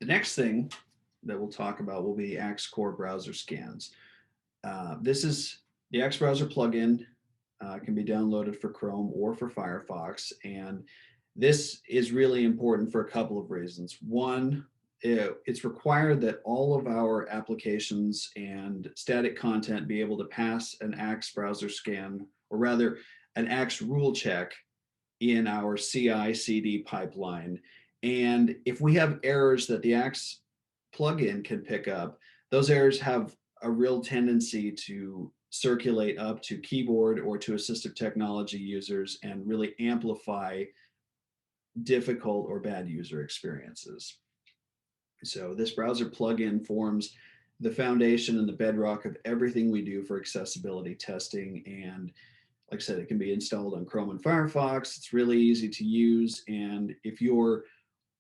The next thing that we'll talk about will be Axe Core browser scans. This is the Axe Browser plugin, can be downloaded for Chrome or for Firefox. And this is really important for a couple of reasons. One, it's required that all of our applications and static content be able to pass an Axe browser scan, or rather an Axe rule check in our CI/CD pipeline. And if we have errors that the Axe plugin can pick up, those errors have a real tendency to circulate up to keyboard or to assistive technology users and really amplify difficult or bad user experiences. So this browser plugin forms the foundation and the bedrock of everything we do for accessibility testing. And like I said, it can be installed on Chrome and Firefox. It's really easy to use. And if you're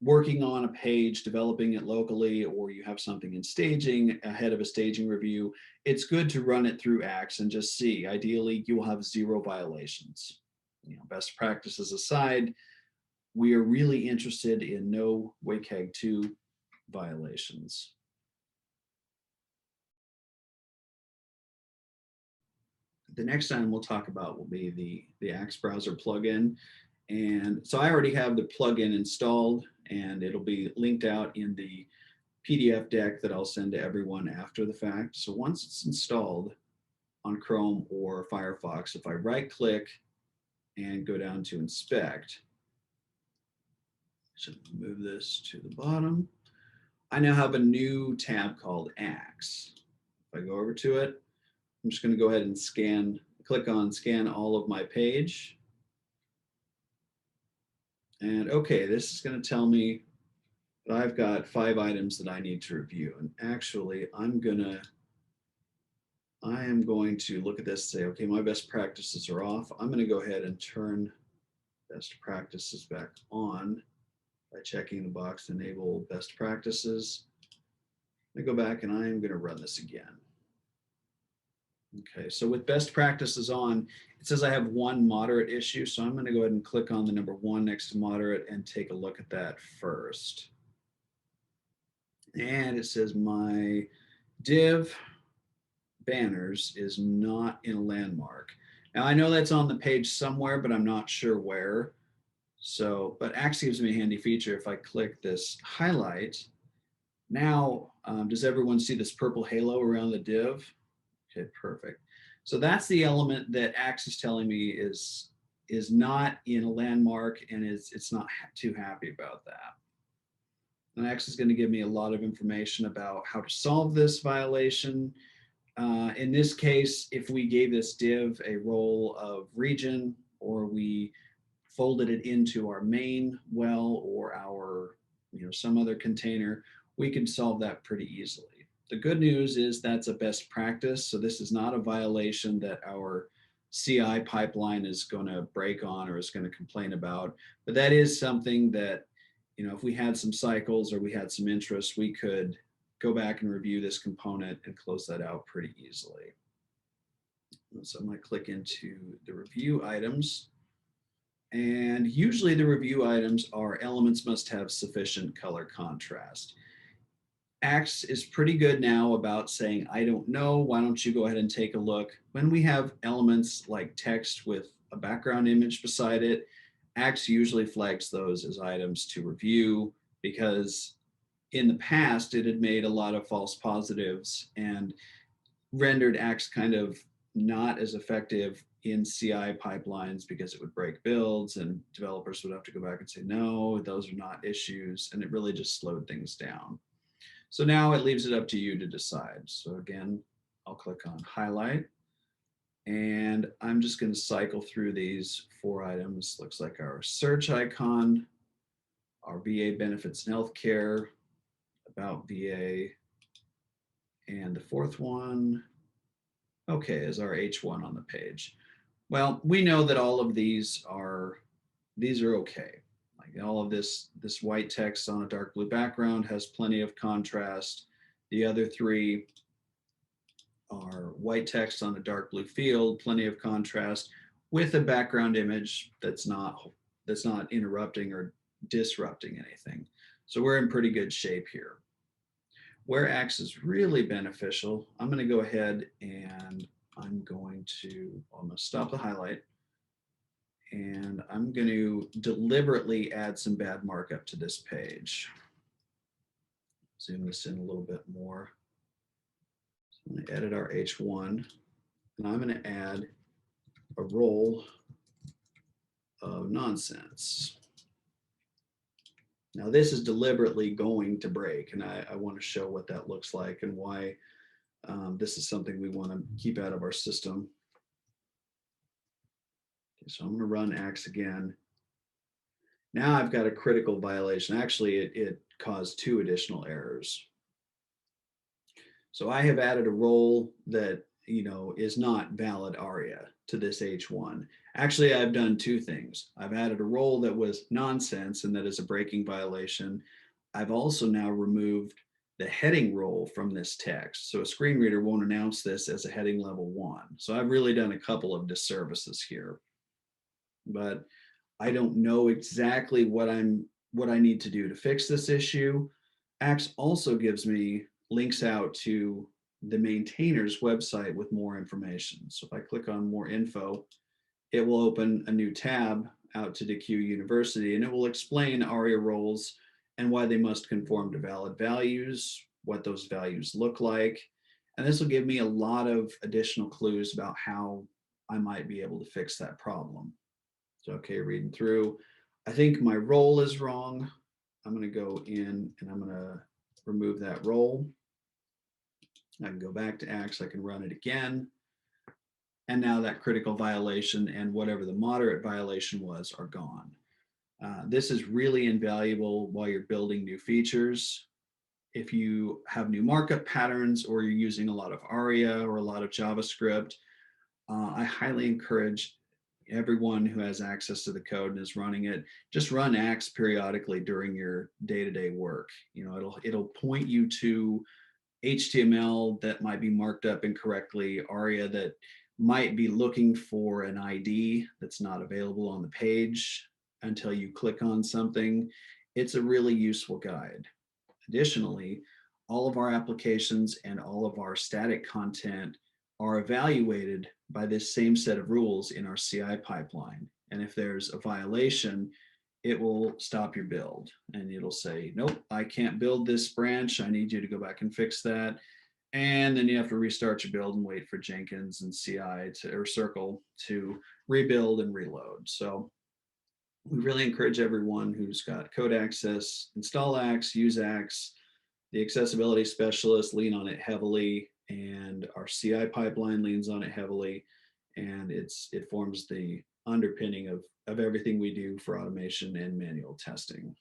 working on a page, developing it locally, or you have something in staging ahead of a staging review, it's good to run it through Axe and just see. Ideally, you will have 0 violations. Best practices aside, we are really interested in no WCAG 2 violations. The next item we'll talk about will be the Axe Browser plugin. And so I already have the plugin installed, and it'll be linked out in the PDF deck that I'll send to everyone after the fact. So once it's installed on Chrome or Firefox, if I right click and go down to inspect, should move this to the bottom, I now have a new tab called Axe. If I go over to it, I'm just going to go ahead and click on scan all of my page. And okay, this is going to tell me that I've got 5 items that I need to review. And actually, I am going to look at this and say, okay, my best practices are off. I'm going to go ahead and turn best practices back on by checking the box to enable best practices. I go back and I am going to run this again. Okay, so with best practices on, it says I have 1 moderate issue. So I'm going to go ahead and click on the number 1 next to moderate and take a look at that first. And it says my div banners is not in a landmark. Now I know that's on the page somewhere, but I'm not sure where. So, but Axe gives me a handy feature. If I click this highlight, now does everyone see this purple halo around the div? Okay, perfect. So that's the element that Axe is telling me is not in a landmark, and it's not too happy about that. And Axe is going to give me a lot of information about how to solve this violation. In this case, if we gave this div a role of region, or we folded it into our main well or our some other container, we can solve that pretty easily. The good news is that's a best practice. So this is not a violation that our CI pipeline is going to break on or is going to complain about. But that is something that, if we had some cycles or we had some interest, we could go back and review this component and close that out pretty easily. So I'm going to click into the review items. And usually the review items are elements must have sufficient color contrast. Axe is pretty good now about saying, I don't know, why don't you go ahead and take a look? When we have elements like text with a background image beside it, Axe usually flags those as items to review, because in the past it had made a lot of false positives and rendered Axe kind of not as effective in CI pipelines, because it would break builds and developers would have to go back and say, no, those are not issues. And it really just slowed things down. So now it leaves it up to you to decide. So again, I'll click on highlight, and I'm just going to cycle through these 4 items. Looks like our search icon, our VA benefits and healthcare, about VA, and the 4th one, okay, is our H1 on the page. Well, we know that all of these are okay. Like all of this white text on a dark blue background has plenty of contrast. The other 3 are white text on a dark blue field, plenty of contrast, with a background image that's not interrupting or disrupting anything. So we're in pretty good shape here. Where Axe is really beneficial, I'm going to go ahead and I'm going to stop the highlight, and I'm going to deliberately add some bad markup to this page. Zoom this in a little bit more. So I'm going to edit our H1, and I'm going to add a role of nonsense. Now this is deliberately going to break, and I want to show what that looks like and why this is something we want to keep out of our system. Okay, so I'm going to run Axe again. Now I've got a critical violation. Actually, it caused 2 additional errors. So I have added a role that is not valid ARIA to this H1. Actually, I've done 2 things. I've added a role that was nonsense and that is a breaking violation. I've also now removed the heading role from this text. So a screen reader won't announce this as a heading level 1. So I've really done a couple of disservices here. But I don't know exactly what I need to do to fix this issue. Axe also gives me links out to the maintainer's website with more information. So if I click on more info, it will open a new tab out to DeCue University, and it will explain ARIA roles and why they must conform to valid values, what those values look like. And this will give me a lot of additional clues about how I might be able to fix that problem. So, okay, reading through. I think my role is wrong. I'm going to go in and I'm going to remove that role. I can go back to Axe. I can run it again. And now that critical violation and whatever the moderate violation was are gone. This is really invaluable while you're building new features. If you have new markup patterns or you're using a lot of ARIA or a lot of JavaScript, I highly encourage everyone who has access to the code and is running it, just run Axe periodically during your day-to-day work. It'll point you to HTML that might be marked up incorrectly, ARIA that might be looking for an ID that's not available on the page until you click on something. It's a really useful guide. Additionally, all of our applications and all of our static content are evaluated by this same set of rules in our CI pipeline. And if there's a violation, it will stop your build and it'll say, nope, I can't build this branch. I need you to go back and fix that. And then you have to restart your build and wait for Jenkins and CI or Circle to rebuild and reload. So we really encourage everyone who's got code access, install Axe, use Axe. The accessibility specialists lean on it heavily, and our CI pipeline leans on it heavily, and it forms the underpinning of everything we do for automation and manual testing.